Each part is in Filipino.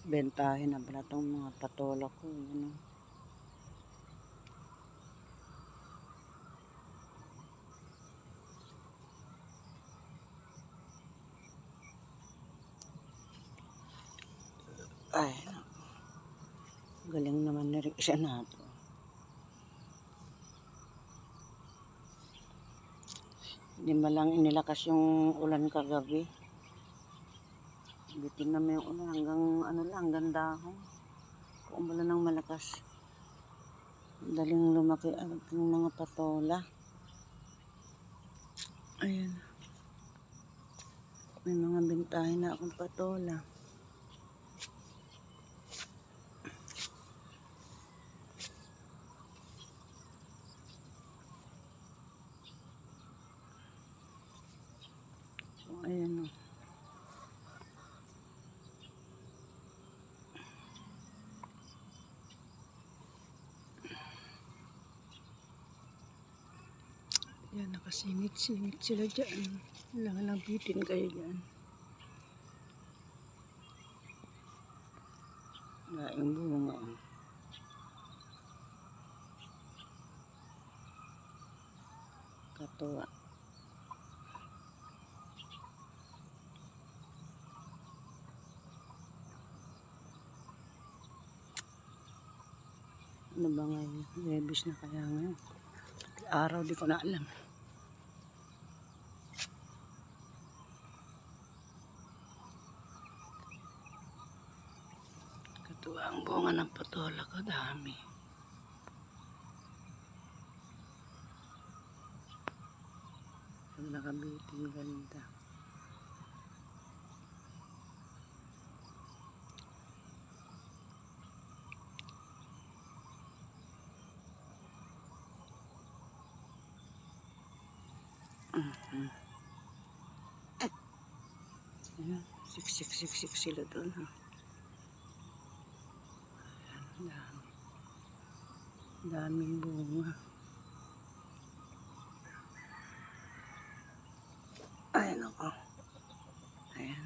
Bentahin na pala itong mga patola ko. Yun, ay, galing naman na rin siya nato. Hindi malang inilakas yung ulan kagabi. Bitin na may ulan hanggang ano lang, hanggang dahon. Kung umulan ng malakas, daling lumaki ang mga patola. Ayan. May mga bentahin na akong patola. So, ayan o. Yan, nakasingit-singit sila dyan. Langalampitin kayo dyan. Laing bunga. Katuwa. Ano ba ngayon? Rebis na kaya ngayon. Araw di ko na alam. Katuwa ang bunga ng patola ko, dami. Ang nakabiting ganda. Siksik sila doon, ha. Daming bunga. Ayan ako. Ayan.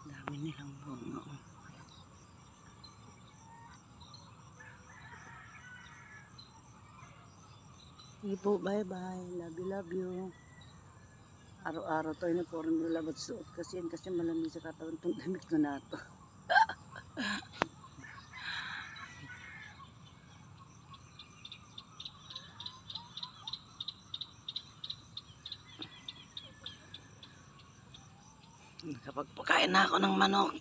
Dami nilang bunga. Sige po, bye-bye. Love you. Araw-araw to uniform yung labot suot kasi malamig sa katawan itong damit ko na to. Nakapagpakain na ako ng manok.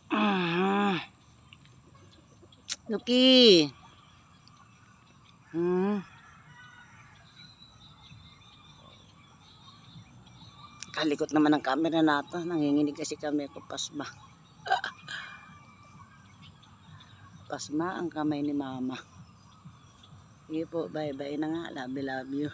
Luki! Kalikot naman ang camera nato. Nanginginig kasi kami ko pasma. Pasma ang kamay ni mama. Sige po, bye-bye na nga. Love you.